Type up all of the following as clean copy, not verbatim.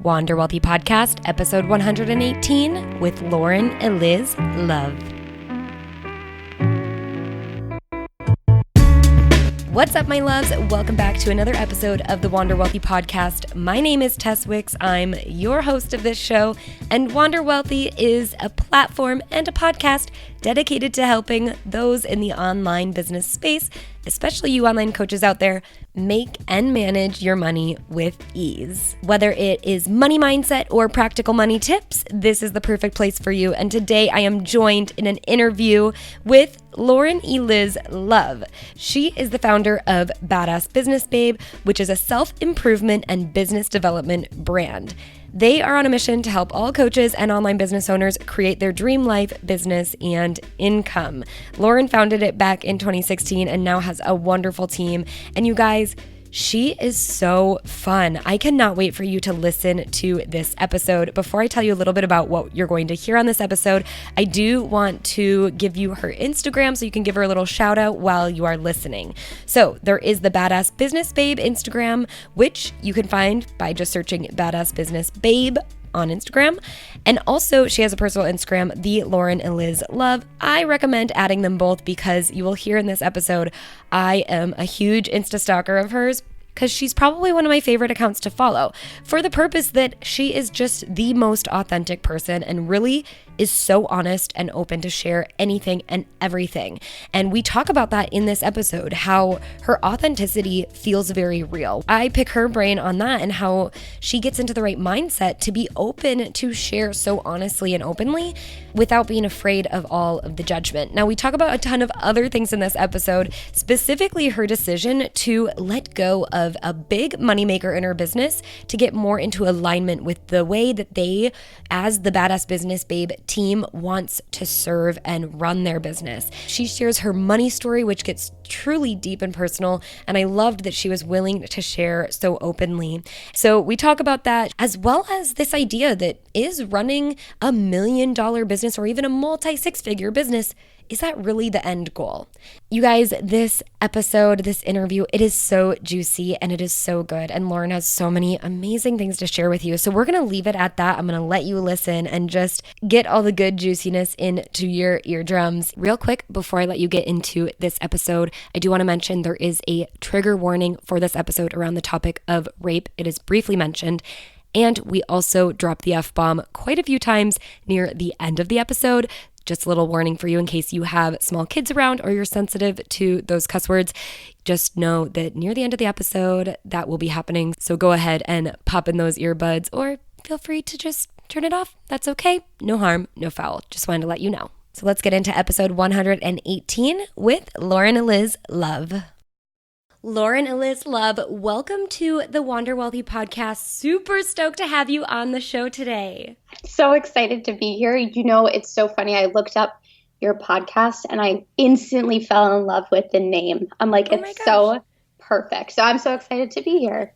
Wander Wealthy Podcast, episode 118 with Eliz Love. What's up, my loves? Welcome back to another episode of the Wander Wealthy Podcast. My name is Tess. I'm your host of this show, and Wander Wealthy is a platform and a podcast dedicated to helping those in the online business space, especially you online coaches out there, make and manage your money with ease. Whether it is money mindset or practical money tips, this is the perfect place for you. And today I am joined in an interview with Eliz Love. She is the founder of Badass Business Babe, which is a self-improvement and business development brand. They are on a mission to help all coaches and online business owners create their dream life, business, and income. Lauren founded it back in 2016 and now has a wonderful team. And you guys, she is so fun. I cannot wait for you to listen to this episode. Before I tell you a little bit about what you're going to hear on this episode, I do want to give you her Instagram so you can give her a little shout out while you are listening. So there is the Badass Business Babe Instagram, which you can find by just searching Badass Business Babe on Instagram. And also she has a personal Instagram, the Eliz Love. I recommend adding them both because you will hear in this episode, I am a huge Insta stalker of hers because she's probably one of my favorite accounts to follow for the purpose that she is just the most authentic person and really is so honest and open to share anything and everything. And we talk about that in this episode, how her authenticity feels very real. I pick her brain on that and how she gets into the right mindset to be open to share so honestly and openly without being afraid of all of the judgment. Now, we talk about a ton of other things in this episode, specifically her decision to let go of a big moneymaker in her business to get more into alignment with the way that they, as the Badass Business Babe team, wants to serve and run their business. She shares her money story, which gets truly deep and personal, and I loved that she was willing to share so openly. So we talk about that, as well as this idea that is running $1 million business or even a multi-six-figure business, is that really the end goal? You guys, this episode, this interview, it is so juicy and it is so good. And Lauren has so many amazing things to share with you. So we're going to leave it at that. I'm going to let you listen and just get all the good juiciness into your eardrums. Real quick, before I let you get into this episode, I do want to mention there is a trigger warning for this episode around the topic of rape. It is briefly mentioned. And we also drop the F-bomb quite a few times near the end of the episode. Just a little warning for you in case you have small kids around or you're sensitive to those cuss words. Just know that near the end of the episode, that will be happening. So go ahead and pop in those earbuds or feel free to just turn it off. That's okay. No harm, no foul. Just wanted to let you know. So let's get into episode 118 with Eliz Love. Eliz Love, welcome to the Wander Wealthy Podcast. Super stoked to have you on the show today. So excited to be here. You know, it's so funny. I looked up your podcast and I instantly fell in love with the name. I'm like, it's so perfect. So I'm so excited to be here.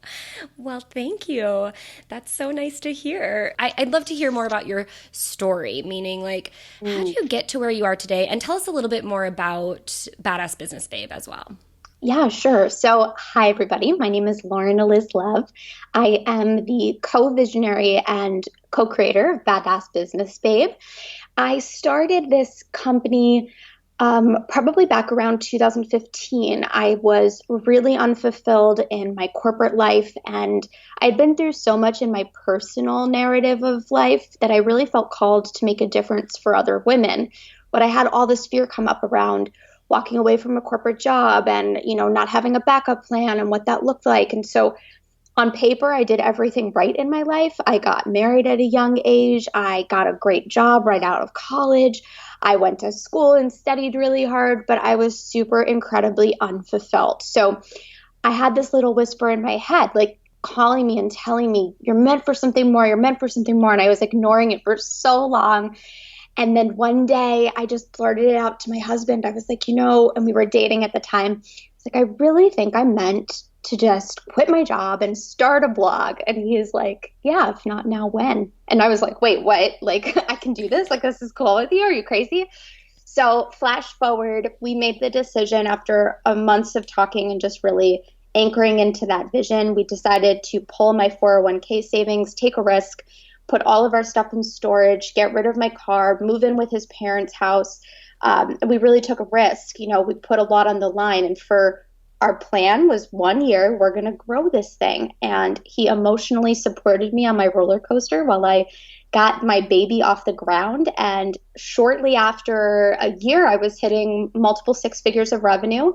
Well, thank you. That's so nice to hear. I'd love to hear more about your story, meaning like, how did you get to where you are today? And tell us a little bit more about Badass Business Babe as well. Yeah, sure. So, hi, everybody. My name is Eliz Love. I am the co-visionary and co-creator of Badass Business Babe. I started this company probably back around 2015. I was really unfulfilled in my corporate life, and I'd been through so much in my personal narrative of life that I really felt called to make a difference for other women. But I had all this fear come up around walking away from a corporate job and, you know, not having a backup plan and what that looked like. And so on paper, I did everything right in my life. I got married at a young age. I got a great job right out of college. I went to school and studied really hard, but I was super incredibly unfulfilled. So I had this little whisper in my head, like calling me and telling me, you're meant for something more, you're meant for something more. And I was ignoring it for so long. And then one day I just blurted it out to my husband. I was like, you know, and we were dating at the time. It's like, I really think I'm meant to just quit my job and start a blog. And he's like, yeah, if not now, when? And I was like, wait, what? Like, I can do this? Like, this is cool with you? Are you crazy? So flash forward, we made the decision after months of talking and just really anchoring into that vision, we decided to pull my 401k savings, take a risk, put all of our stuff in storage, get rid of my car, move in with his parents' house. We really took a risk. We put a lot on the line. And for our plan was 1 year, we're going to grow this thing. And he emotionally supported me on my roller coaster while I got my baby off the ground. And shortly after a year, I was hitting multiple six figures of revenue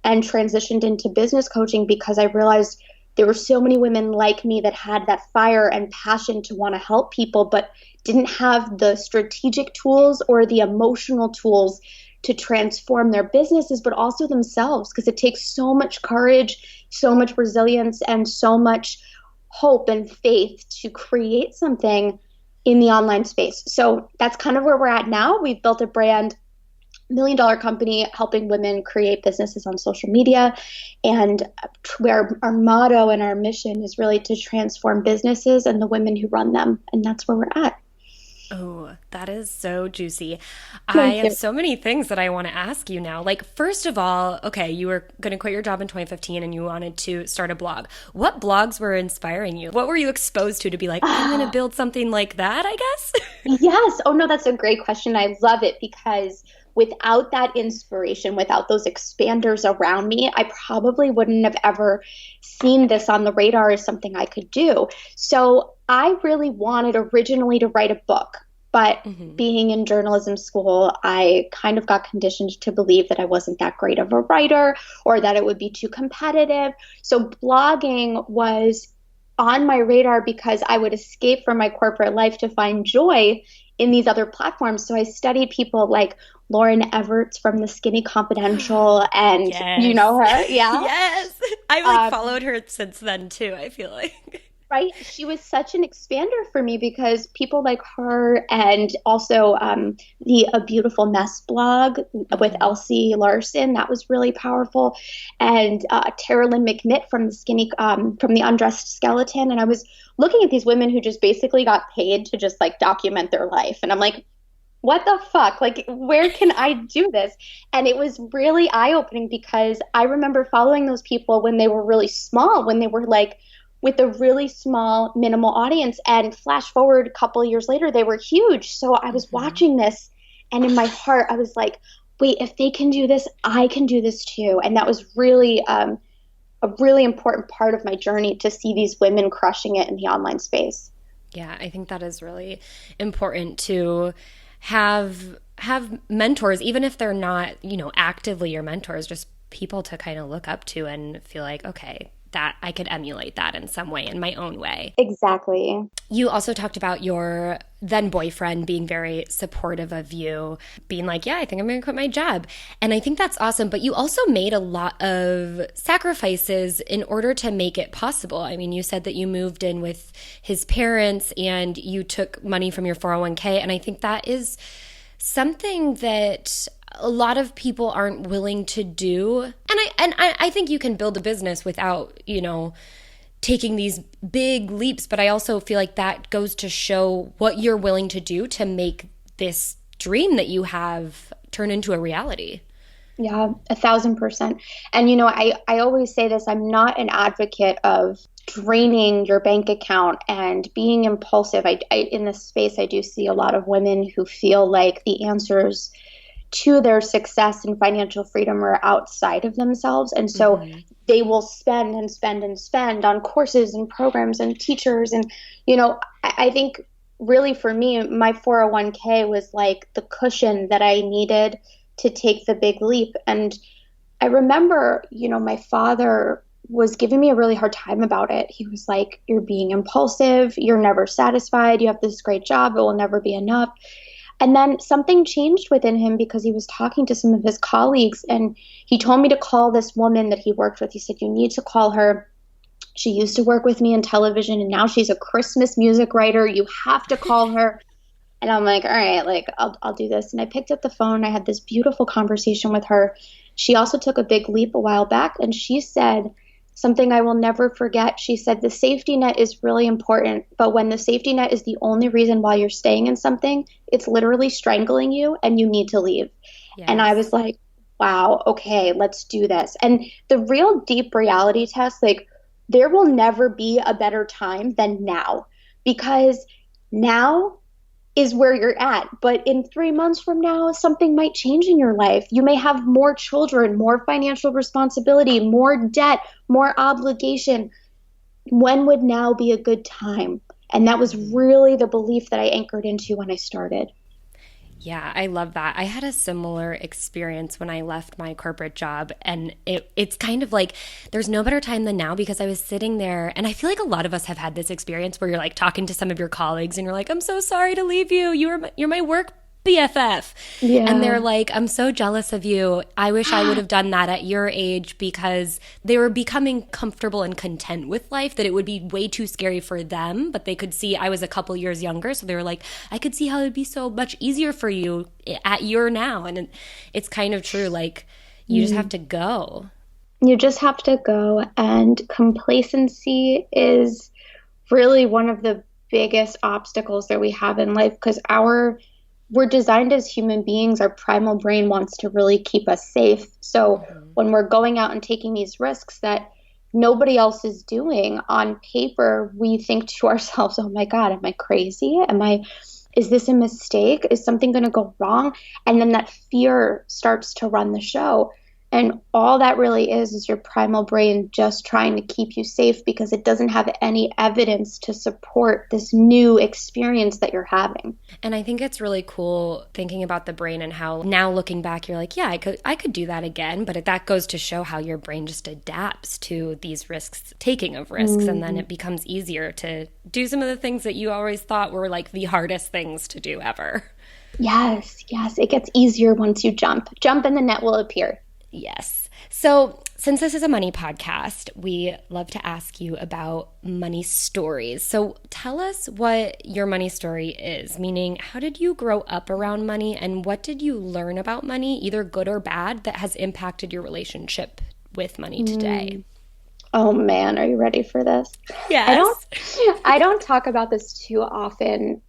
and transitioned into business coaching because I realized there were so many women like me that had that fire and passion to want to help people, but didn't have the strategic tools or the emotional tools to transform their businesses, but also themselves, because it takes so much courage, so much resilience, and so much hope and faith to create something in the online space. So that's kind of where we're at now. We've built a brand, $1 million company helping women create businesses on social media. And where our motto and our mission is really to transform businesses and the women who run them. And that's where we're at. Oh, that is so juicy. I have so many things that I want to ask you now. Like, first of all, okay, you were going to quit your job in 2015 and you wanted to start a blog. What blogs were inspiring you? What were you exposed to be like, I'm going to build something like that, I guess? Yes. Oh, no, that's a great question. I love it because without that inspiration, without those expanders around me, I probably wouldn't have ever seen this on the radar as something I could do. So I really wanted originally to write a book, but being in journalism school, I kind of got conditioned to believe that I wasn't that great of a writer or that it would be too competitive. So blogging was on my radar because I would escape from my corporate life to find joy in these other platforms. So I studied people like Lauren Everts from The Skinny Confidential, and you know her? Yeah. Yes. I've followed her since then too, I feel like. Right? She was such an expander for me because people like her, and also the A Beautiful Mess blog with Elsie Larson, that was really powerful. And Tara Lynn McNitt from the Undressed Skeleton. And I was looking at these women who just basically got paid to just like document their life. And I'm like, what the fuck? Like, where can I do this? And it was really eye-opening because I remember following those people when they were really small, when they were like with a really small, minimal audience. And flash forward a couple of years later, they were huge. So I was watching this, and in my heart, I was like, wait, if they can do this, I can do this too. And that was really a really important part of my journey to see these women crushing it in the online space. Yeah, I think that is really important to have mentors, even if they're not, actively your mentors, just people to kind of look up to and feel like, okay, that I could emulate that in some way, in my own way. Exactly. You also talked about your then boyfriend being very supportive of you, being like, yeah, I think I'm going to quit my job. And I think that's awesome. But you also made a lot of sacrifices in order to make it possible. I mean, you said that you moved in with his parents and you took money from your 401k. And I think that is something that a lot of people aren't willing to do. And I think you can build a business without, taking these big leaps, but I also feel like that goes to show what you're willing to do to make this dream that you have turn into a reality. Yeah, 1,000%. And, I always say this, I'm not an advocate of draining your bank account and being impulsive. I in this space, I do see a lot of women who feel like the answers to their success and financial freedom are outside of themselves. And so they will spend and spend and spend on courses and programs and teachers. And, I think really for me, my 401k was like the cushion that I needed to take the big leap. And I remember, my father was giving me a really hard time about it. He was like, you're being impulsive. You're never satisfied. You have this great job. It will never be enough. And then something changed within him because he was talking to some of his colleagues, and he told me to call this woman that he worked with. He said, you need to call her. She used to work with me in television, and now she's a Christmas music writer. You have to call her. And I'm like, all right, like I'll do this. And I picked up the phone. I had this beautiful conversation with her. She also took a big leap a while back, and she said something I will never forget. She said, the safety net is really important, but when the safety net is the only reason why you're staying in something, it's literally strangling you and you need to leave. Yes. And I was like, wow, okay, let's do this. And the real deep reality test, like there will never be a better time than now, because now is where you're at. But in 3 months from now, something might change in your life. You may have more children, more financial responsibility, more debt, more obligation. When would now be a good time? And that was really the belief that I anchored into when I started. Yeah, I love that. I had a similar experience when I left my corporate job. And it's kind of like there's no better time than now, because I was sitting there, and I feel like a lot of us have had this experience where you're like talking to some of your colleagues and you're like, I'm so sorry to leave you. You're my work BFF. Yeah. And they're like, I'm so jealous of you. I wish I would have done that at your age, because they were becoming comfortable and content with life, that it would be way too scary for them. But they could see I was a couple years younger. So they were like, I could see how it'd be so much easier for you at your now. And it's kind of true. Like, you just have to go. You just have to go. And complacency is really one of the biggest obstacles that we have in life, because we're designed as human beings. Our primal brain wants to really keep us safe. So when we're going out and taking these risks that nobody else is doing, on paper, we think to ourselves, oh my God, am I crazy? Is this a mistake? Is something going to go wrong? And then that fear starts to run the show. And all that really is your primal brain just trying to keep you safe, because it doesn't have any evidence to support this new experience that you're having. And I think it's really cool thinking about the brain, and how now looking back, you're like, yeah, I could do that again. But that goes to show how your brain just adapts to these taking of risks. And then it becomes easier to do some of the things that you always thought were like the hardest things to do ever. Yes. It gets easier once you jump. Jump and the net will appear. Yes. So since this is a money podcast, we love to ask you about money stories. So tell us what your money story is, meaning how did you grow up around money, and what did you learn about money, either good or bad, that has impacted your relationship with money today? Oh man, are you ready for this? Yes. I don't talk about this too often.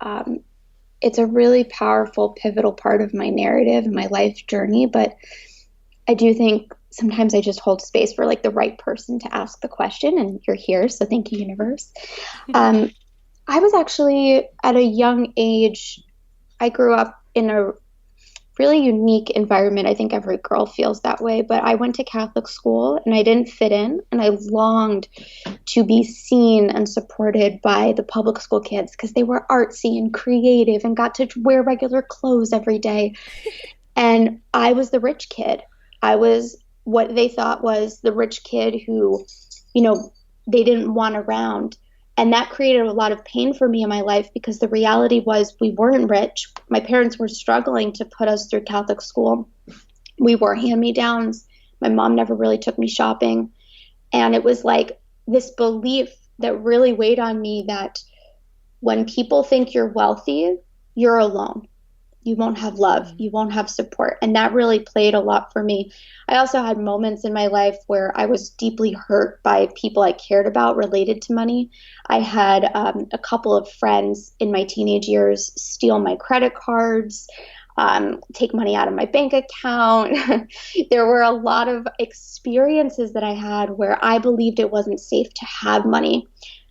It's a really powerful, pivotal part of my narrative and my life journey, but I do think sometimes I just hold space for like the right person to ask the question, and you're here, so thank you, universe. I was actually at a young age, I grew up in a really unique environment. I think every girl feels that way, but I went to Catholic school and I didn't fit in, and I longed to be seen and supported by the public school kids, because they were artsy and creative and got to wear regular clothes every day. And I was the rich kid. I was what they thought was the rich kid who, they didn't want around. And that created a lot of pain for me in my life, because the reality was we weren't rich. My parents were struggling to put us through Catholic school. We wore hand-me-downs. My mom never really took me shopping. And it was like this belief that really weighed on me that when people think you're wealthy, you're alone. You won't have love. You won't have support. And that really played a lot for me. I also had moments in my life where I was deeply hurt by people I cared about related to money. I had a couple of friends in my teenage years steal my credit cards, take money out of my bank account. There were a lot of experiences that I had where I believed it wasn't safe to have money.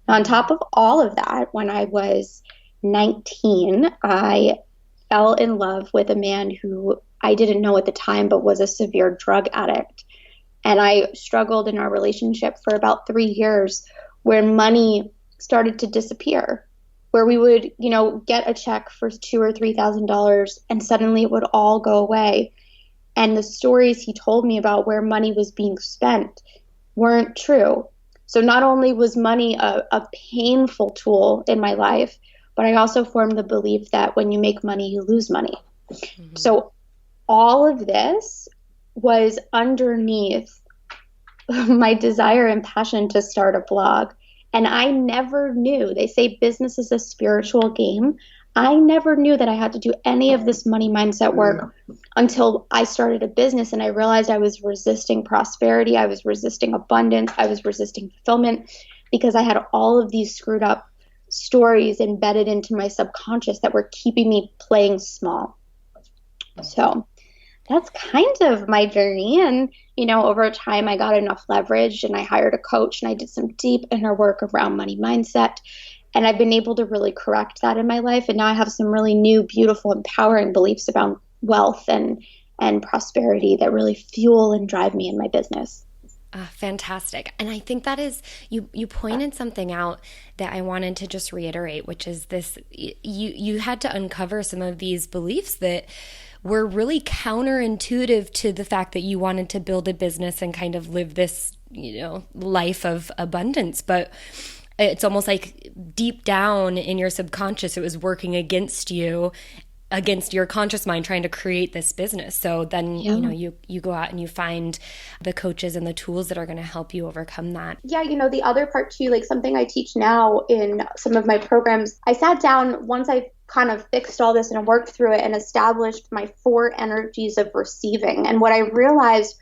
On top of all of that, when I was 19, I fell in love with a man who I didn't know at the time, but was a severe drug addict. And I struggled in our relationship for about 3 years, where money started to disappear, where we would, get a check for $2,000 or $3,000 and suddenly it would all go away. And the stories he told me about where money was being spent weren't true. So not only was money a painful tool in my life, but I also formed the belief that when you make money, you lose money. Mm-hmm. So all of this was underneath my desire and passion to start a blog. And I never knew, they say business is a spiritual game. I never knew that I had to do any of this money mindset work until I started a business, and I realized I was resisting prosperity. I was resisting abundance. I was resisting fulfillment, because I had all of these screwed up stories embedded into my subconscious that were keeping me playing small. So That's kind of my journey. And, over time, I got enough leverage and I hired a coach and I did some deep inner work around money mindset. And I've been able to really correct that in my life. And now I have some really new, beautiful, empowering beliefs about wealth and prosperity that really fuel and drive me in my business. Fantastic. And I think that is, you pointed something out that I wanted to just reiterate, which is this, you had to uncover some of these beliefs that were really counterintuitive to the fact that you wanted to build a business and kind of live this, life of abundance. But it's almost like deep down in your subconscious, it was working against you, against your conscious mind, trying to create this business. So then, you go out and you find the coaches and the tools that are going to help you overcome that. Yeah, the other part too, like something I teach now in some of my programs, I sat down once I kind of fixed all this and I worked through it and established my 4 energies of receiving. And what I realized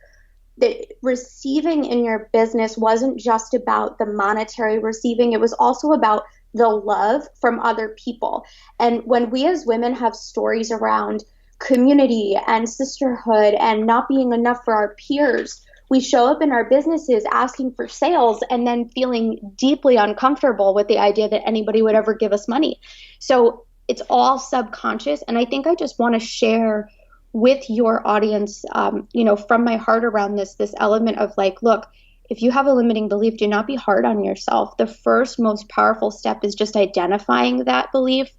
that receiving in your business wasn't just about the monetary receiving, it was also about the love from other people. And when we as women have stories around community and sisterhood and not being enough for our peers, we show up in our businesses asking for sales and then feeling deeply uncomfortable with the idea that anybody would ever give us money. So it's all subconscious. And I think I just want to share with your audience, from my heart around this element of like, look, if you have a limiting belief, do not be hard on yourself. The first most powerful step is just identifying that belief.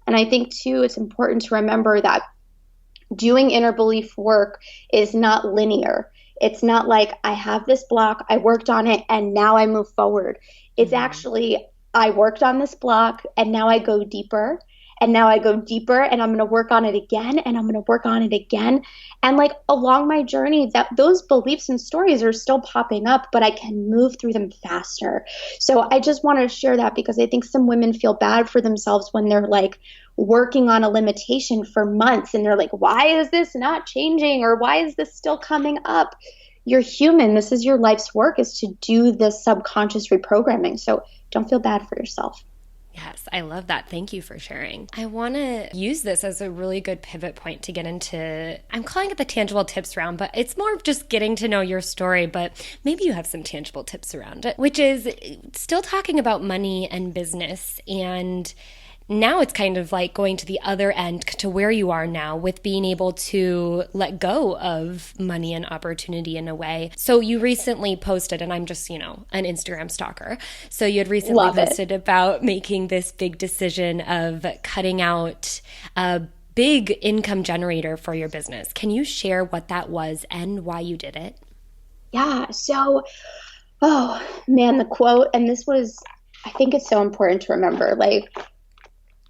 And I think too, it's important to remember that doing inner belief work is not linear. It's not like I have this block, I worked on it, and now I move forward. It's actually, I worked on this block and now I go deeper. And now I go deeper and I'm going to work on it again and I'm going to work on it again. And like along my journey, that those beliefs and stories are still popping up, but I can move through them faster. So I just want to share that because I think some women feel bad for themselves when they're like working on a limitation for months and they're like, why is this not changing? Or why is this still coming up? You're human. This is your life's work, is to do this subconscious reprogramming. So don't feel bad for yourself. Yes, I love that. Thank you for sharing. I want to use this as a really good pivot point to get into, I'm calling it the tangible tips round, but it's more of just getting to know your story, but maybe you have some tangible tips around it, which is still talking about money and business. And now it's kind of like going to the other end to where you are now with being able to let go of money and opportunity in a way. So you recently posted, and I'm just, an Instagram stalker. So you had recently posted about making this big decision of cutting out a big income generator for your business. Can you share what that was and why you did it? Yeah. So, oh man, the quote, and this was, I think it's so important to remember, like,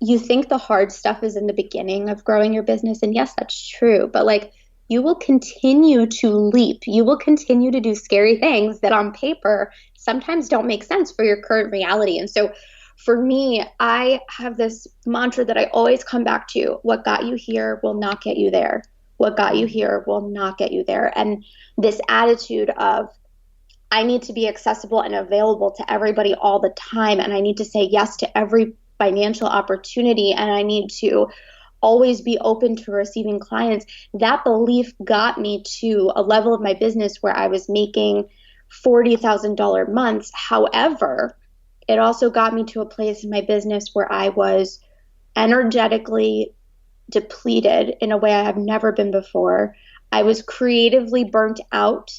you think the hard stuff is in the beginning of growing your business. And yes, that's true. But like, you will continue to leap. You will continue to do scary things that on paper sometimes don't make sense for your current reality. And so for me, I have this mantra that I always come back to. What got you here will not get you there. What got you here will not get you there. And this attitude of, I need to be accessible and available to everybody all the time. And I need to say yes to every financial opportunity, and I need to always be open to receiving clients. That belief got me to a level of my business where I was making $40,000 months. However, it also got me to a place in my business where I was energetically depleted in a way I have never been before. I was creatively burnt out.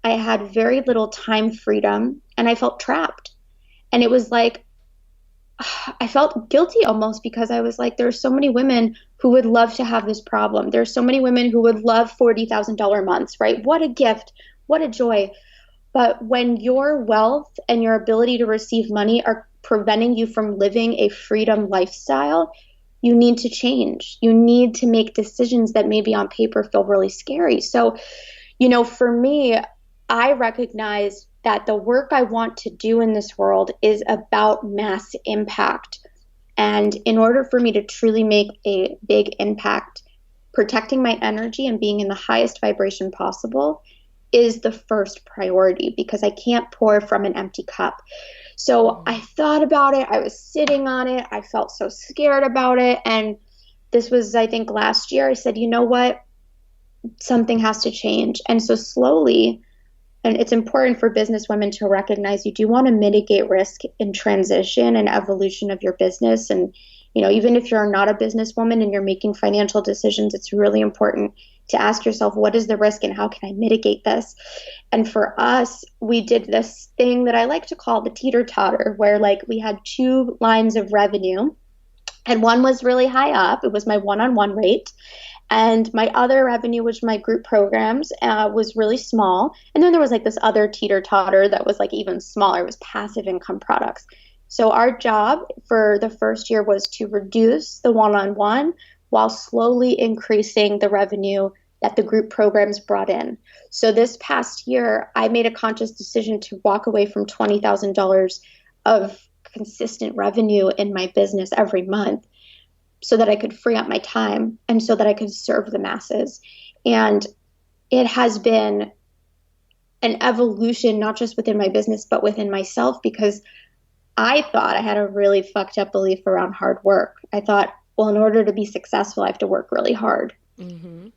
I had very little time freedom, and I felt trapped. And it was like, I felt guilty almost because I was like, there's so many women who would love to have this problem. There's so many women who would love $40,000 months, right? What a gift, what a joy. But when your wealth and your ability to receive money are preventing you from living a freedom lifestyle, you need to change. You need to make decisions that maybe on paper feel really scary. So, for me, I recognize that the work I want to do in this world is about mass impact. And in order for me to truly make a big impact, protecting my energy and being in the highest vibration possible is the first priority, because I can't pour from an empty cup. So I thought about it. I was sitting on it. I felt so scared about it. And this was, I think, last year. I said, you know what? something has to change. And so slowly, and it's important for business women to recognize you do want to mitigate risk in transition and evolution of your business. And, even if you're not a businesswoman and you're making financial decisions, it's really important to ask yourself, what is the risk and how can I mitigate this? And for us, we did this thing that I like to call the teeter-totter, where we had two lines of revenue, and one was really high up. It was my one-on-one rate. And my other revenue, which my group programs, was really small. And then there was this other teeter-totter that was even smaller. It was passive income products. So our job for the first year was to reduce the one-on-one while slowly increasing the revenue that the group programs brought in. So this past year, I made a conscious decision to walk away from $20,000 of consistent revenue in my business every month, so that I could free up my time and so that I could serve the masses. And it has been an evolution, not just within my business, but within myself, because I thought I had a really fucked up belief around hard work. I thought, well, in order to be successful, I have to work really hard. Mm-hmm.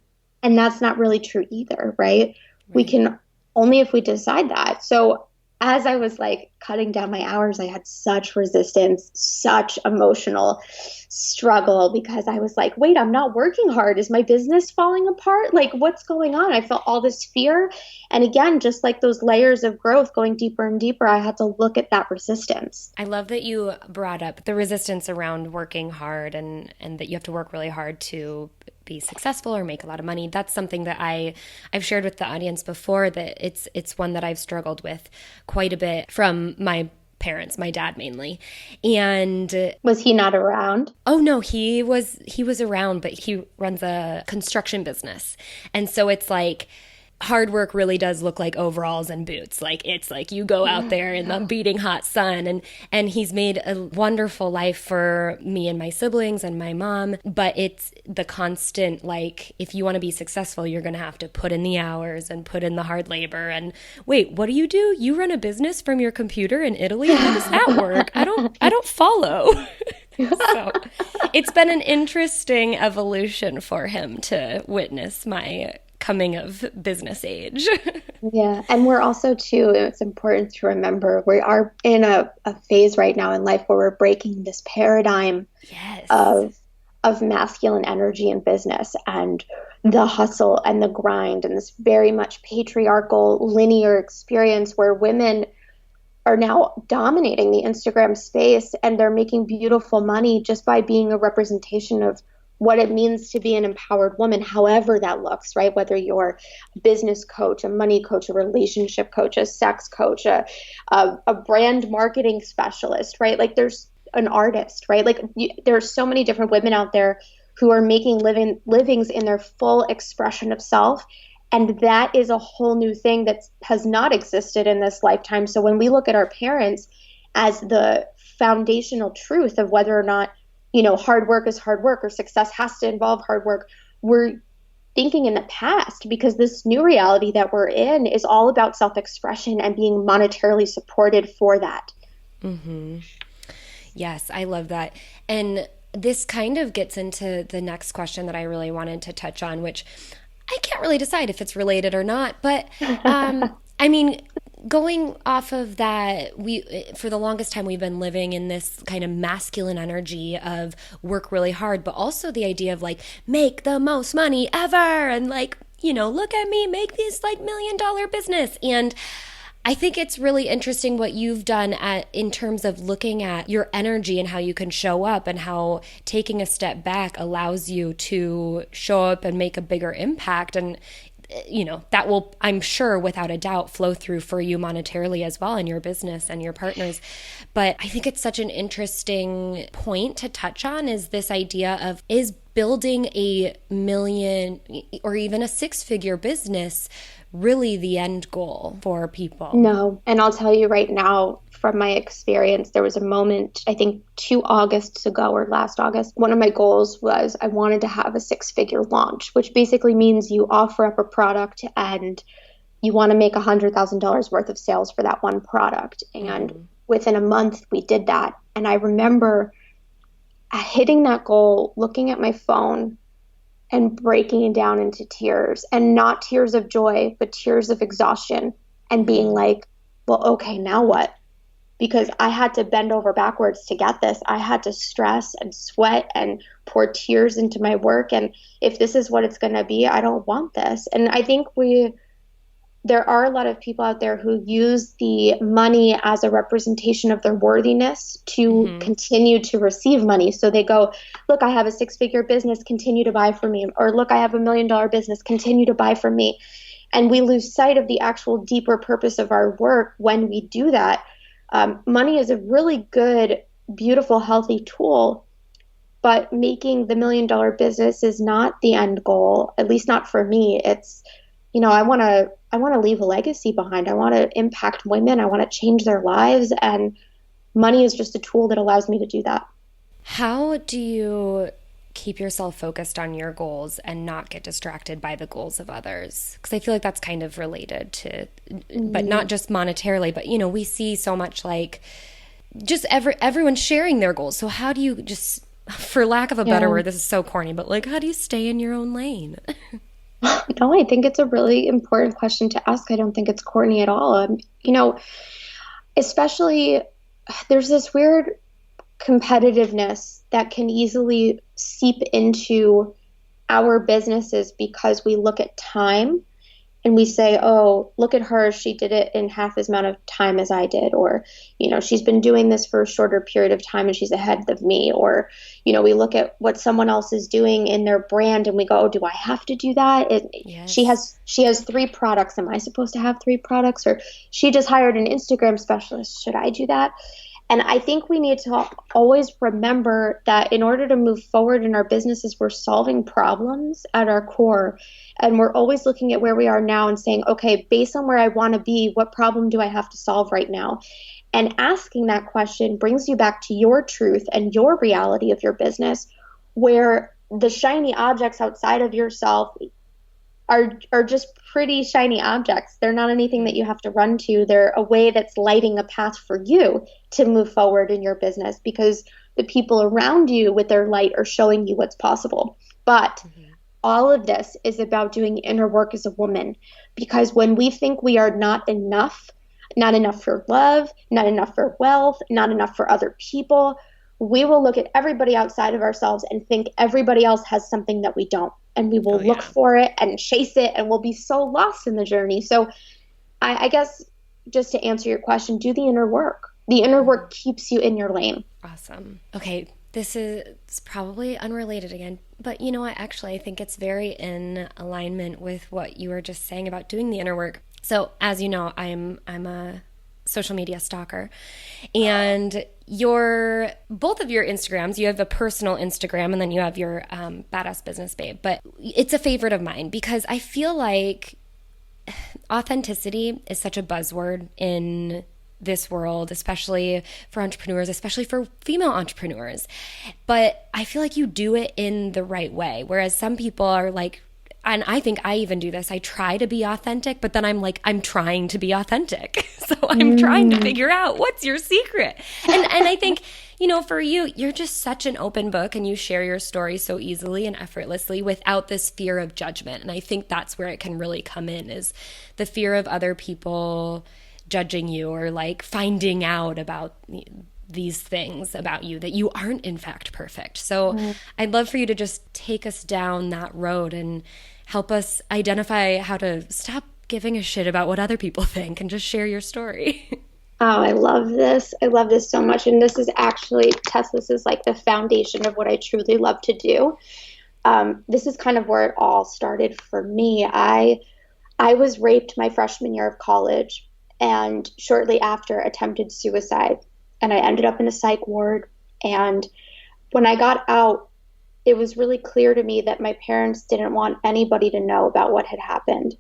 And that's not really true either, right? We can only if we decide that. So as I was cutting down my hours, I had such resistance, such emotional struggle, because I was wait, I'm not working hard. Is my business falling apart? What's going on? I felt all this fear. And again, just those layers of growth going deeper and deeper, I had to look at that resistance. I love that you brought up the resistance around working hard and that you have to work really hard to be successful or make a lot of money. That's something that I've shared with the audience before, that it's one that I've struggled with quite a bit from my parents, my dad mainly. And was he not around? Oh no, he was around, but he runs a construction business. And so it's hard work really does look like overalls and boots. It's you go out there in the beating hot sun, and he's made a wonderful life for me and my siblings and my mom. But it's the constant, if you want to be successful, you're going to have to put in the hours and put in the hard labor. And wait, what do? You run a business from your computer in Italy? How does that work? I don't follow. So it's been an interesting evolution for him to witness my coming of business age. Yeah. And we're also too, it's important to remember, we are in a phase right now in life where we're breaking this paradigm of masculine energy in business and the hustle and the grind and this very much patriarchal linear experience where women are now dominating the Instagram space, and they're making beautiful money just by being a representation of what it means to be an empowered woman, however that looks, right? Whether you're a business coach, a money coach, a relationship coach, a sex coach, a brand marketing specialist, right? There's an artist, right? There's so many different women out there who are making livings in their full expression of self. And that is a whole new thing that has not existed in this lifetime. So when we look at our parents as the foundational truth of whether or not hard work is hard work or success has to involve hard work, we're thinking in the past, because this new reality that we're in is all about self-expression and being monetarily supported for that. Mm-hmm. Yes, I love that. And this kind of gets into the next question that I really wanted to touch on, which I can't really decide if it's related or not, but I mean, going off of that, for the longest time, we've been living in this kind of masculine energy of work really hard, but also the idea of make the most money ever. And look at me, make this $1 million business. And I think it's really interesting what you've done in terms of looking at your energy and how you can show up, and how taking a step back allows you to show up and make a bigger impact. And that will, I'm sure, without a doubt, flow through for you monetarily as well in your business and your partners. But I think it's such an interesting point to touch on, is this idea of, is building a million or even a six-figure business really the end goal for people? No. And I'll tell you right now, from my experience, there was a moment, I think 2 Augusts ago or last August, one of my goals was I wanted to have a 6-figure launch, which basically means you offer up a product and you want to make $100,000 worth of sales for that one product. And within a month, we did that. And I remember hitting that goal, looking at my phone, and breaking down into tears, and not tears of joy, but tears of exhaustion, and being like, well, okay, now what? Because I had to bend over backwards to get this. I had to stress and sweat and pour tears into my work. And if this is what it's going to be, I don't want this. And I think there are a lot of people out there who use the money as a representation of their worthiness to continue to receive money. So they go, look, I have a 6-figure business, continue to buy from me. Or look, I have $1 million business, continue to buy from me. And we lose sight of the actual deeper purpose of our work when we do that. Money is a really good, beautiful, healthy tool, but making the $1 million business is not the end goal, at least not for me. It's, I want to leave a legacy behind. I want to impact women. I want to change their lives. And money is just a tool that allows me to do that. How do you keep yourself focused on your goals and not get distracted by the goals of others? Because I feel like that's kind of related to, but not just monetarily, but, we see so much like just everyone sharing their goals. So how do you just, for lack of a better word, this is so corny, but like, how do you stay in your own lane? No, I think it's a really important question to ask. I don't think it's corny at all. Especially there's this weird competitiveness that can easily seep into our businesses because we look at time and we say, oh, look at her, she did it in half as amount of time as I did, or she's been doing this for a shorter period of time and she's ahead of me, or we look at what someone else is doing in their brand and we go, oh, do I have to do that? Yes. She has 3 products, am I supposed to have 3 products? Or she just hired an Instagram specialist, should I do that? And I think we need to always remember that in order to move forward in our businesses, we're solving problems at our core. And we're always looking at where we are now and saying, okay, based on where I want to be, what problem do I have to solve right now? And asking that question brings you back to your truth and your reality of your business, where the shiny objects outside of yourself are just pretty shiny objects. They're not anything that you have to run to. They're a way that's lighting a path for you to move forward in your business, because the people around you with their light are showing you what's possible. But all of this is about doing inner work as a woman, because when we think we are not enough for love, not enough for wealth, not enough for other people, we will look at everybody outside of ourselves and think everybody else has something that we don't. And we will look for it and chase it, and we'll be so lost in the journey. So I guess just to answer your question, do the inner work. The inner work keeps you in your lane. Awesome. Okay, this is probably unrelated again, but you know what? Actually, I think it's very in alignment with what you were just saying about doing the inner work. So as you know, I'm a social media stalker, and both of your Instagrams, you have a personal Instagram and then you have your Badass Business Babe, but it's a favorite of mine because I feel like authenticity is such a buzzword in this world, especially for entrepreneurs, especially for female entrepreneurs. But I feel like you do it in the right way, whereas some people are like, and I think I even do this, I try to be authentic, but then I'm like, I'm trying to be authentic. So I'm trying to figure out what's your secret. And I think, for you, you're just such an open book and you share your story so easily and effortlessly without this fear of judgment. And I think that's where it can really come in, is the fear of other people judging you or like finding out about these things about you that you aren't in fact perfect. So I'd love for you to just take us down that road and help us identify how to stop giving a shit about what other people think and just share your story. Oh, I love this. I love this so much. And this is actually, Tess, this is like the foundation of what I truly love to do. This is kind of where it all started for me. I was raped my freshman year of college and shortly after attempted suicide. And I ended up in a psych ward. And when I got out, it was really clear to me that my parents didn't want anybody to know about what had happened.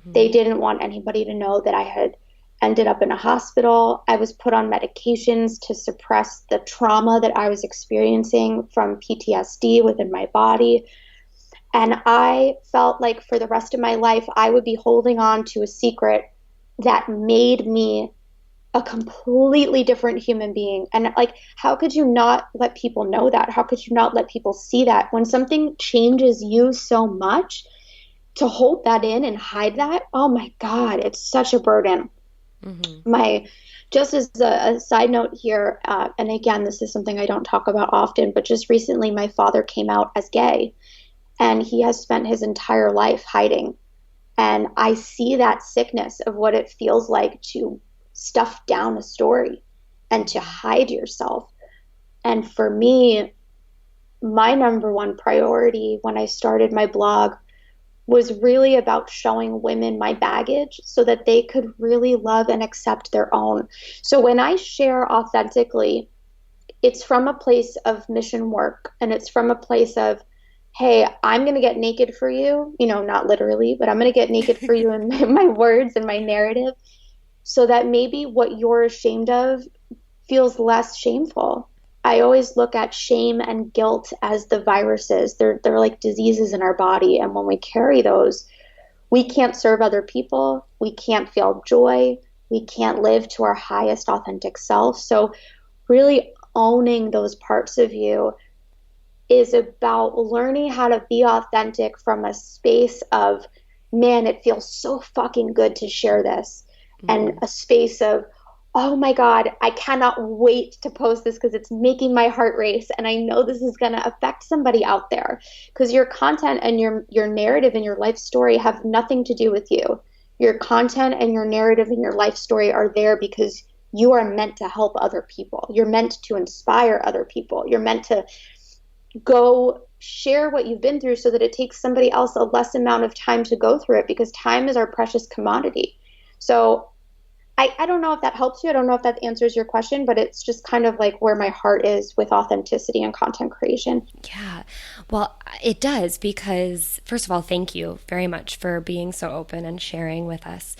They didn't want anybody to know that I had ended up in a hospital. I was put on medications to suppress the trauma that I was experiencing from PTSD within my body. And I felt like for the rest of my life, I would be holding on to a secret that made me a completely different human being. And like, how could you not let people know that? How could you not let people see that? When something changes you so much, to hold that in and hide that, oh my God, it's such a burden. My Just as a side note here, and again, this is something I don't talk about often, but just recently my father came out as gay, and he has spent his entire life hiding. And I see that sickness of what it feels like to stuff down a story and to hide yourself. And for me, my number one priority when I started my blog was really about showing women my baggage so that they could really love and accept their own. So when I share authentically, it's from a place of mission work, and it's from a place of, hey, I'm going to get naked for you, not literally, but I'm going to get naked for you in my words and my narrative, so that maybe what you're ashamed of feels less shameful. I always look at shame and guilt as the viruses. They're like diseases in our body. And when we carry those, we can't serve other people. We can't feel joy. We can't live to our highest authentic self. So really owning those parts of you is about learning how to be authentic from a space of, man, it feels so fucking good to share this. And a space of, oh my God, I cannot wait to post this because it's making my heart race. And I know this is going to affect somebody out there, because your content and your narrative and your life story have nothing to do with you. Your content and your narrative and your life story are there because you are meant to help other people. You're meant to inspire other people. You're meant to go share what you've been through so that it takes somebody else a less amount of time to go through it, because time is our precious commodity. So I don't know if that helps you. I don't know if that answers your question, but it's just kind of like where my heart is with authenticity and content creation. Yeah, well, it does, because first of all, thank you very much for being so open and sharing with us.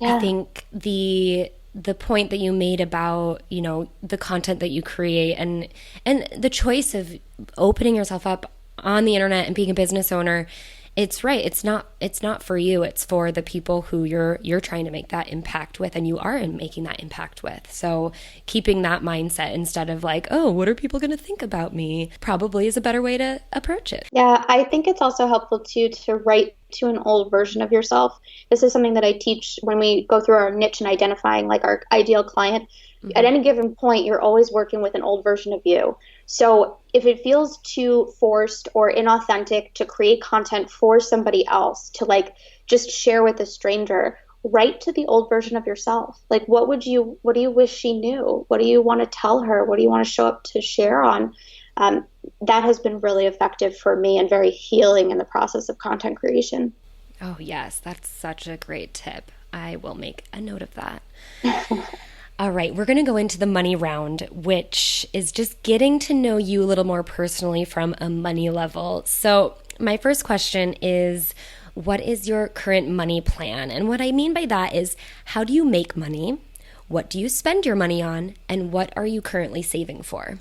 Yeah. I think the point that you made about, the content that you create and the choice of opening yourself up on the internet and being a business owner, it's right. It's not for you. It's for the people who you're trying to make that impact with, and you are making that impact with. So keeping that mindset instead of like, oh, what are people going to think about me, probably is a better way to approach it. Yeah, I think it's also helpful too to write to an old version of yourself. This is something that I teach when we go through our niche and identifying like our ideal client. At any given point, you're always working with an old version of you. So if it feels too forced or inauthentic to create content for somebody else, to like just share with a stranger, write to the old version of yourself. Like, what do you wish she knew? What do you want to tell her? What do you want to show up to share on? That has been really effective for me and very healing in the process of content creation. Oh, yes. That's such a great tip. I will make a note of that. All right, we're going to go into the money round, which is just getting to know you a little more personally from a money level. So my first question is, what is your current money plan? And what I mean by that is, how do you make money? What do you spend your money on? And what are you currently saving for?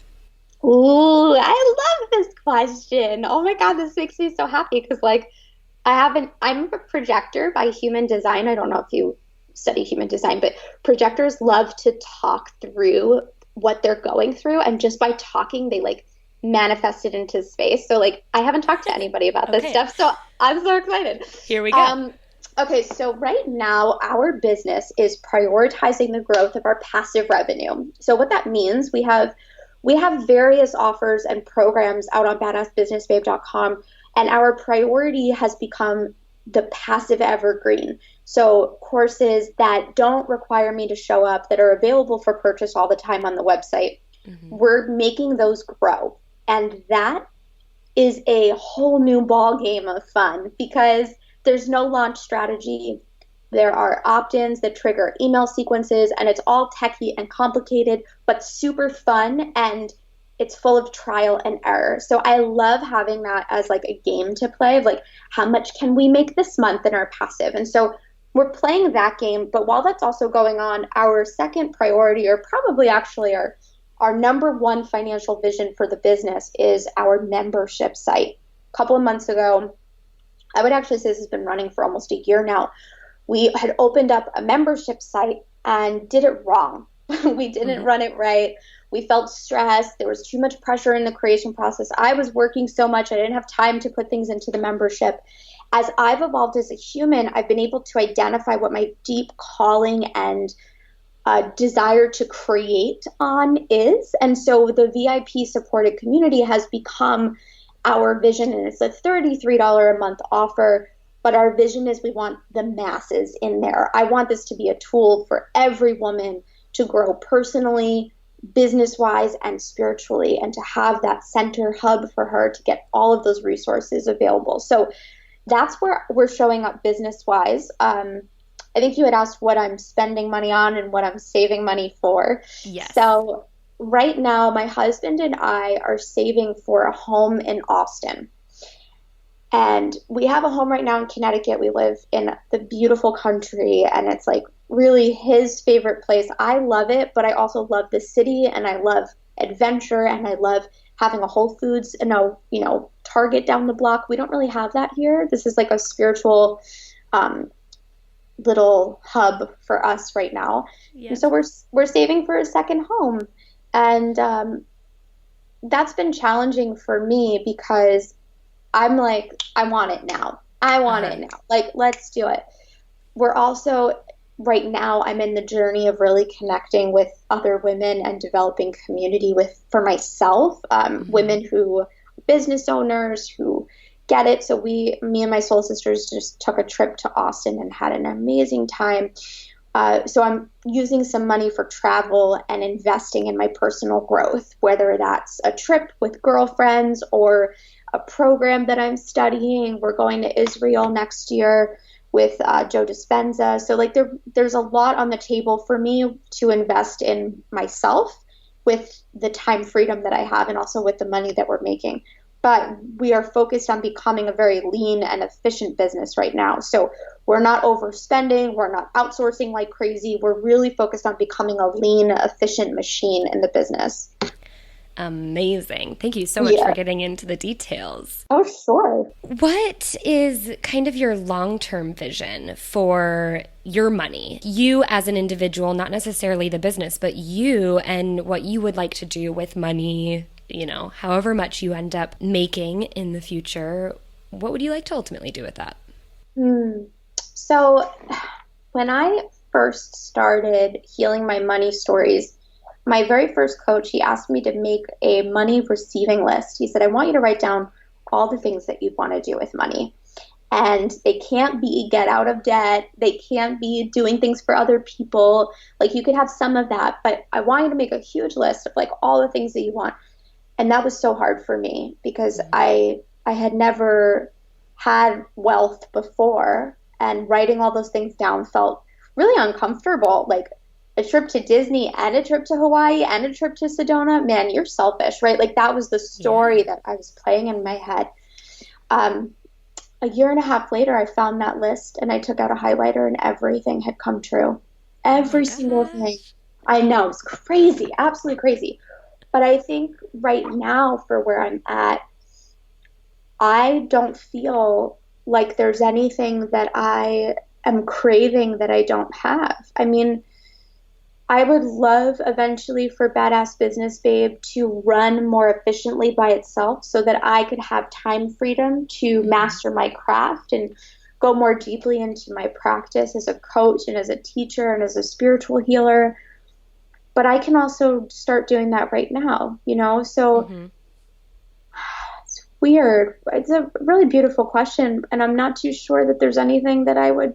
Ooh, I love this question. Oh my God, this makes me so happy because I'm a projector by human design. I don't know if you study human design, but projectors love to talk through what they're going through, and just by talking they like manifest it into space. So like I haven't talked to anybody about this stuff, so I'm so excited. Here we go. Okay, so right now our business is prioritizing the growth of our passive revenue. So what that means, we have various offers and programs out on badassbusinessbabe.com, and our priority has become the passive evergreen. So courses that don't require me to show up, that are available for purchase all the time on the website, we're making those grow. And that is a whole new ball game of fun because there's no launch strategy. There are opt-ins that trigger email sequences, and it's all techy and complicated, but super fun, and it's full of trial and error. So I love having that as like a game to play of like, how much can we make this month in our passive? And so we're playing that game. But while that's also going on, our second priority, or probably actually our number one financial vision for the business, is our membership site. A couple of months ago, I would actually say this has been running for almost a year now, we had opened up a membership site and did it wrong. We didn't run it right. We felt stressed. There was too much pressure in the creation process. I was working so much. I didn't have time to put things into the membership. As I've evolved as a human, I've been able to identify what my deep calling and desire to create on is. And so the VIP supported community has become our vision, and it's a $33 a month offer. But our vision is we want the masses in there. I want this to be a tool for every woman to grow personally, business-wise, and spiritually, and to have that center hub for her to get all of those resources available. So that's where we're showing up business-wise. I think you had asked what I'm spending money on and what I'm saving money for. Yes. So right now, my husband and I are saving for a home in Austin. And we have a home right now in Connecticut. We live in the beautiful country, and it's like really his favorite place. I love it, but I also love the city, and I love adventure, and I love having a Whole Foods and a, Target down the block. We don't really have that here. This is like a spiritual little hub for us right now. Yes. And so we're saving for a second home. And that's been challenging for me because I'm like, I want it now. I want it now. Like, let's do it. We're also, right now, I'm in the journey of really connecting with other women and developing community for myself, women who, business owners who get it. So me and my soul sisters just took a trip to Austin and had an amazing time. So I'm using some money for travel and investing in my personal growth, whether that's a trip with girlfriends or a program that I'm studying. We're going to Israel next year with Joe Dispenza. So like there's a lot on the table for me to invest in myself with the time freedom that I have and also with the money that we're making. But we are focused on becoming a very lean and efficient business right now. So we're not overspending. We're not outsourcing like crazy. We're really focused on becoming a lean, efficient machine in the business. Amazing. Thank you so much for getting into the details. Oh, sure. What is kind of your long-term vision for your money? You as an individual, not necessarily the business, but you and what you would like to do with money, however much you end up making in the future. What would you like to ultimately do with that? So when I first started healing my money stories, my very first coach, he asked me to make a money receiving list. He said, I want you to write down all the things that you want to do with money. And they can't be get out of debt. They can't be doing things for other people. Like you could have some of that, but I want you to make a huge list of like all the things that you want. And that was so hard for me because I had never had wealth before, and writing all those things down felt really uncomfortable. Like a trip to Disney and a trip to Hawaii and a trip to Sedona, man, you're selfish, right? Like that was the story that I was playing in my head. A year and a half later, I found that list and I took out a highlighter and everything had come true. Every single thing. I know, it's crazy, absolutely crazy. But I think right now for where I'm at, I don't feel like there's anything that I am craving that I don't have. I mean, I would love eventually for Badass Business Babe to run more efficiently by itself so that I could have time freedom to master my craft and go more deeply into my practice as a coach and as a teacher and as a spiritual healer. But I can also start doing that right now, So it's weird. It's a really beautiful question. And I'm not too sure that there's anything that I would,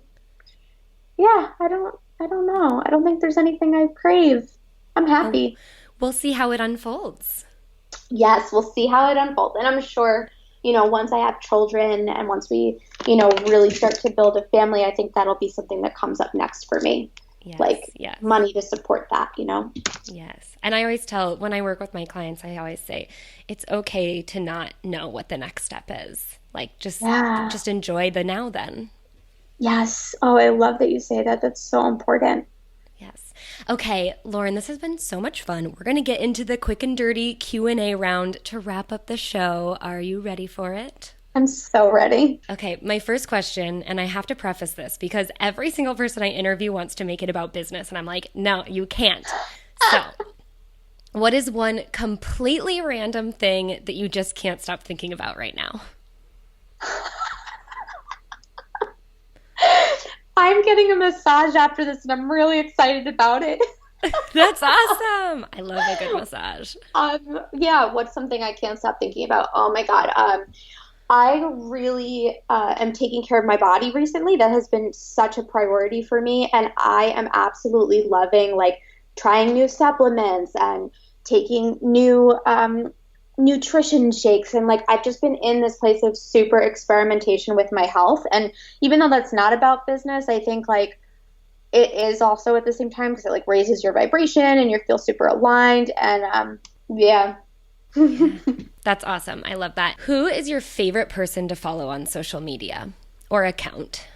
I don't know. I don't think there's anything I crave. I'm happy. We'll see how it unfolds. Yes, we'll see how it unfolds. And I'm sure, once I have children and once we, really start to build a family, I think that'll be something that comes up next for me. Yes. Money to support that, Yes. And I always tell, when I work with my clients, I always say, it's okay to not know what the next step is. Like, just enjoy the now then. Yes. Oh, I love that you say that. That's so important. Yes. Okay, Lauren, this has been so much fun. We're going to get into the quick and dirty Q&A round to wrap up the show. Are you ready for it? I'm so ready. Okay, my first question, and I have to preface this because every single person I interview wants to make it about business, and I'm like, no, you can't. So, what is one completely random thing that you just can't stop thinking about right now? I'm getting a massage after this, and I'm really excited about it. That's awesome. I love a good massage. Yeah, what's something I can't stop thinking about? Oh my God. I really am taking care of my body recently. That has been such a priority for me, and I am absolutely loving like trying new supplements and taking new nutrition shakes. And like I've just been in this place of super experimentation with my health. And even though that's not about business, I think like it is also at the same time because it like raises your vibration and you feel super aligned. And yeah. Yeah, that's awesome. I love that. Who is your favorite person to follow on social media or account?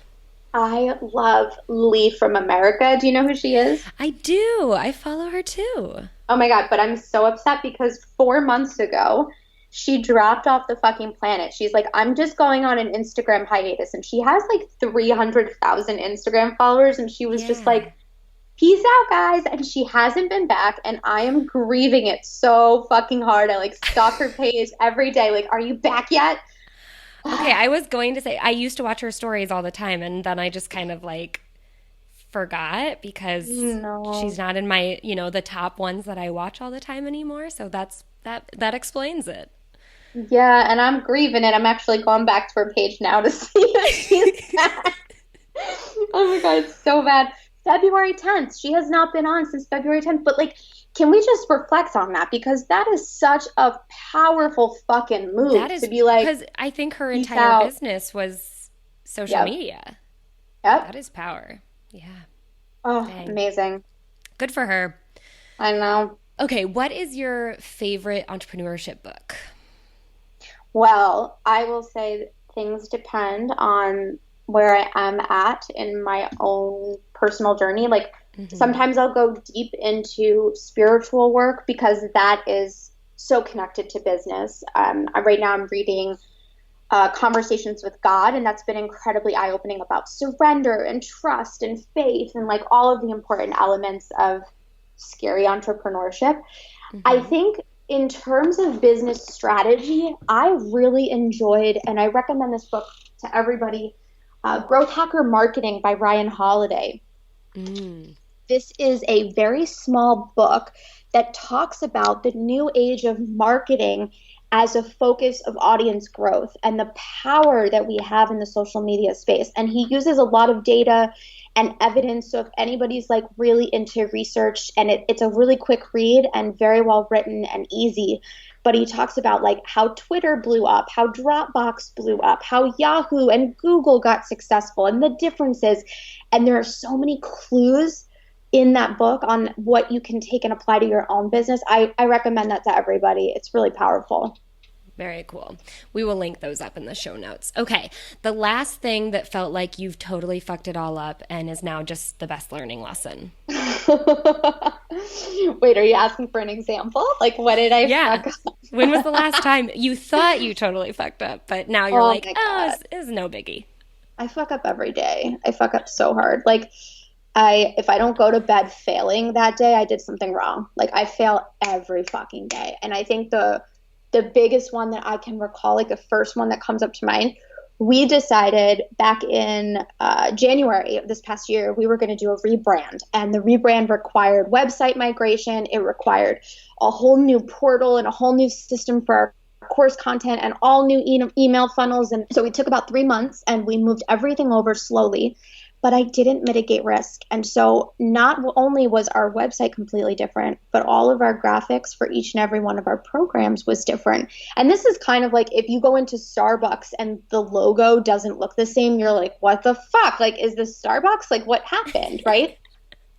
I love Lee from America. Do you know who she is? I do. I follow her too. Oh my God, but I'm so upset because 4 months ago, she dropped off the fucking planet. She's like, I'm just going on an Instagram hiatus. And she has like 300,000 Instagram followers. And she was just Yeah. like, peace out, guys. And she hasn't been back. And I am grieving it so fucking hard. I like stalk her page every day. Like, are you back yet? Okay, I was going to say I used to watch her stories all the time, and then I just kind of like forgot because No. she's not in my, the top ones that I watch all the time anymore. So that explains it. Yeah, and I'm grieving it. I'm actually going back to her page now to see if she's back. Oh my God, it's so bad. February 10th. She has not been on since February 10th. But like, can we just reflect on that? Because that is such a powerful fucking move That is to be like, because I think her peace entire out. business was social Yep. media. Yep. That is power. Yeah. Oh, Dang. amazing. Good for her. I know. Okay, what is your favorite entrepreneurship book? Well, I will say things depend on where I am at in my own personal journey. Like sometimes I'll go deep into spiritual work because that is so connected to business. Right now I'm reading Conversations with God, and that's been incredibly eye-opening about surrender and trust and faith and like all of the important elements of scary entrepreneurship. I think in terms of business strategy, I really enjoyed, and I recommend this book to everybody, Growth Hacker Marketing by Ryan Holiday. This is a very small book that talks about the new age of marketing as a focus of audience growth and the power that we have in the social media space. And he uses a lot of data and evidence. So if anybody's like really into research, and it's a really quick read and very well written and easy, but he talks about like how Twitter blew up, how Dropbox blew up, how Yahoo and Google got successful and the differences. And there are so many clues in that book on what you can take and apply to your own business. I recommend that to everybody. It's really powerful. Very cool. We will link those up in the show notes. Okay, the last thing that felt like you've totally fucked it all up and is now just the best learning lesson. Wait, are you asking for an example? Like, what did I fuck up? When was the last time you thought you totally fucked up, but now you're like, oh, it's no biggie. I fuck up every day. I fuck up so hard. Like, if I don't go to bed failing that day, I did something wrong. Like, I fail every fucking day. And I think the biggest one that I can recall, like the first one that comes up to mind, we decided back in January of this past year, we were going to do a rebrand. And the rebrand required website migration. It required a whole new portal and a whole new system for our course content and all new email funnels. And so we took about 3 months and we moved everything over slowly. But I didn't mitigate risk. And so not only was our website completely different, but all of our graphics for each and every one of our programs was different. And this is kind of like if you go into Starbucks and the logo doesn't look the same, you're like, what the fuck? Like, is this Starbucks? Like, what happened, right?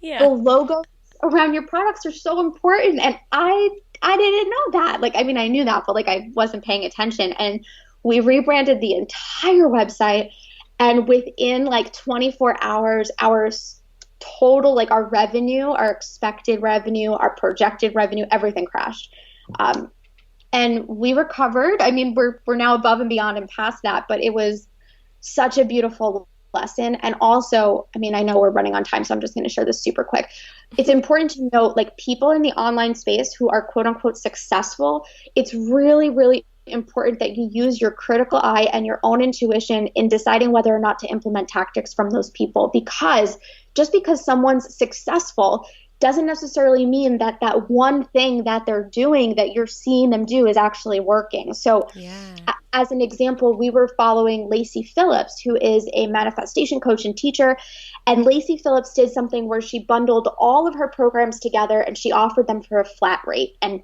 Yeah. The logos around your products are so important. And I didn't know that. Like, I mean, I knew that, but like I wasn't paying attention. And we rebranded the entire website. And within like 24 hours, our total, like our revenue, our expected revenue, our projected revenue, everything crashed. And we recovered. I mean, we're now above and beyond and past that, but it was such a beautiful lesson. And also, I mean, I know we're running on time, so I'm just going to share this super quick. It's important to note, like, people in the online space who are quote unquote successful, it's really, really important that you use your critical eye and your own intuition in deciding whether or not to implement tactics from those people. Because just because someone's successful doesn't necessarily mean that that one thing that they're doing that you're seeing them do is actually working. So as an example, we were following Lacy Phillips, who is a manifestation coach and teacher. And Lacy Phillips did something where she bundled all of her programs together and she offered them for a flat rate. And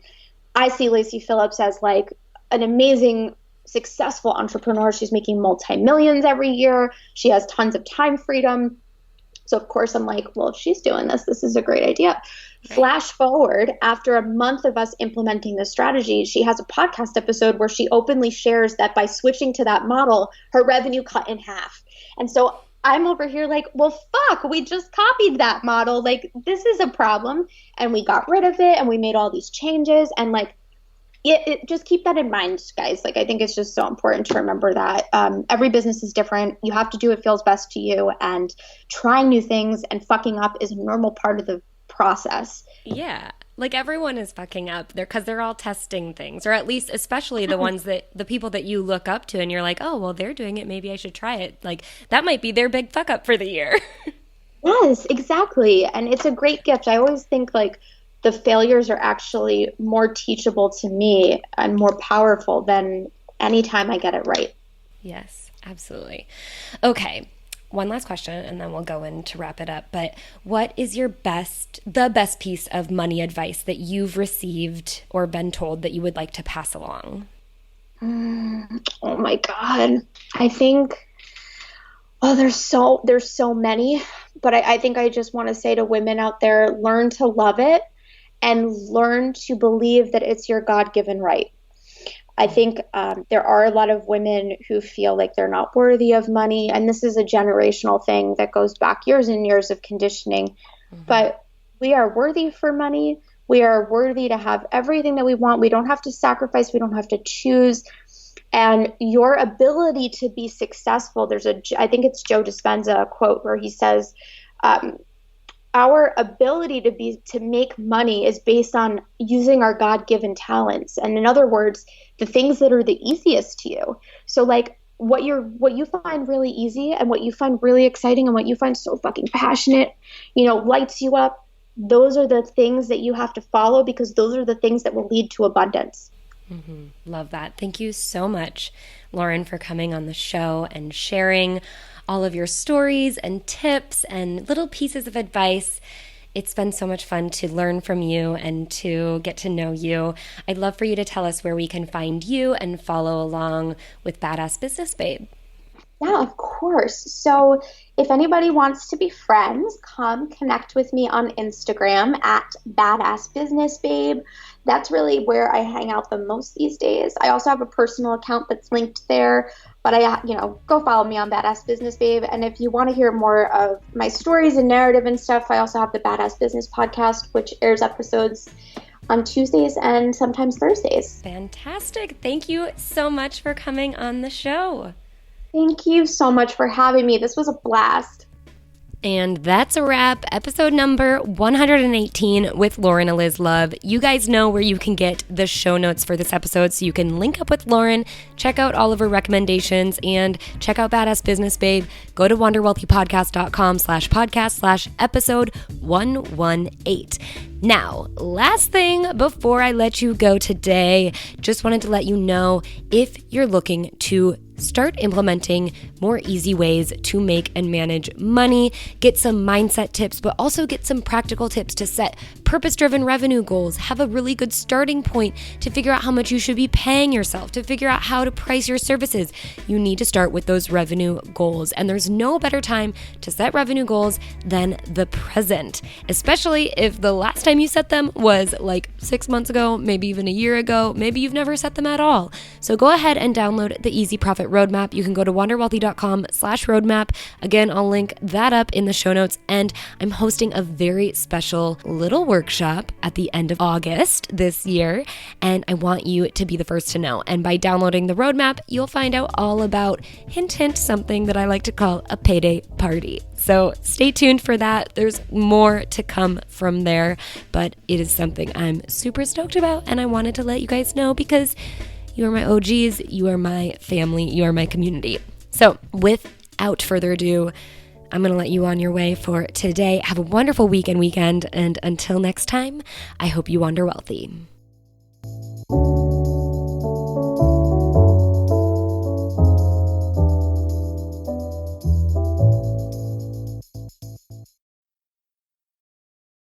I see Lacy Phillips as like an amazing, successful entrepreneur. She's making multi-millions every year. She has tons of time freedom. So of course I'm like, well, if she's doing this, this is a great idea. Right. Flash forward, after a month of us implementing this strategy, she has a podcast episode where she openly shares that by switching to that model, her revenue cut in half. And so I'm over here like, well, fuck, we just copied that model. Like, this is a problem. And we got rid of it and we made all these changes. And like, just keep that in mind, guys. Like, I think it's just so important to remember that every business is different. You have to do what feels best to you, and trying new things and fucking up is a normal part of the process. Yeah. Like, everyone is fucking up there because they're all testing things, or at least especially the ones that the people that you look up to and you're like, oh, well, they're doing it. Maybe I should try it. Like, that might be their big fuck up for the year. Yes, exactly. And it's a great gift. I always think like the failures are actually more teachable to me and more powerful than any time I get it right. Yes, absolutely. Okay. One last question and then we'll go in to wrap it up. But what is the best piece of money advice that you've received or been told that you would like to pass along? Oh my God. I think, there's so many, but I think I just want to say to women out there, learn to love it and learn to believe that it's your God-given right. I think there are a lot of women who feel like they're not worthy of money, and this is a generational thing that goes back years and years of conditioning. Mm-hmm. But we are worthy for money. We are worthy to have everything that we want. We don't have to sacrifice. We don't have to choose. And your ability to be successful, I think it's Joe Dispenza quote where he says, our ability to make money is based on using our God-given talents. And in other words, the things that are the easiest to you. So like what you find really easy and what you find really exciting and what you find so fucking passionate, lights you up. Those are the things that you have to follow because those are the things that will lead to abundance. Mm-hmm. Love that. Thank you so much, Lauren, for coming on the show and sharing all of your stories and tips and little pieces of advice. It's been so much fun to learn from you and to get to know you. I'd love for you to tell us where we can find you and follow along with Badass Business Babe. Yeah, of course. So if anybody wants to be friends, come connect with me on Instagram at Badass Business Babe. That's really where I hang out the most these days. I also have a personal account that's linked there, but go follow me on Badass Business Babe. And if you want to hear more of my stories and narrative and stuff, I also have the Badass Business podcast, which airs episodes on Tuesdays and sometimes Thursdays. Fantastic. Thank you so much for coming on the show. Thank you so much for having me. This was a blast. And that's a wrap. Episode number 118 with Lauren Eliz Love. You guys know where you can get the show notes for this episode, so you can link up with Lauren, check out all of her recommendations, and check out Badass Business Babe. Go to wanderwealthypodcast.com/podcast/episode 118. Now, last thing before I let you go today, just wanted to let you know if you're looking to start implementing more easy ways to make and manage money, get some mindset tips, but also get some practical tips to set purpose-driven revenue goals, have a really good starting point to figure out how much you should be paying yourself, to figure out how to price your services, you need to start with those revenue goals. And there's no better time to set revenue goals than the present, especially if the last time you set them was like 6 months ago, maybe even a year ago, maybe you've never set them at all. So go ahead and download the Easy Profit roadmap, you can go to wanderwealthy.com/roadmap. Again, I'll link that up in the show notes. And I'm hosting a very special little workshop at the end of August this year, and I want you to be the first to know. And by downloading the roadmap, you'll find out all about, hint, hint, something that I like to call a payday party. So stay tuned for that. There's more to come from there, but it is something I'm super stoked about, and I wanted to let you guys know because you are my OGs, you are my family, you are my community. So without further ado, I'm going to let you on your way for today. Have a wonderful weekend, and until next time, I hope you wander wealthy.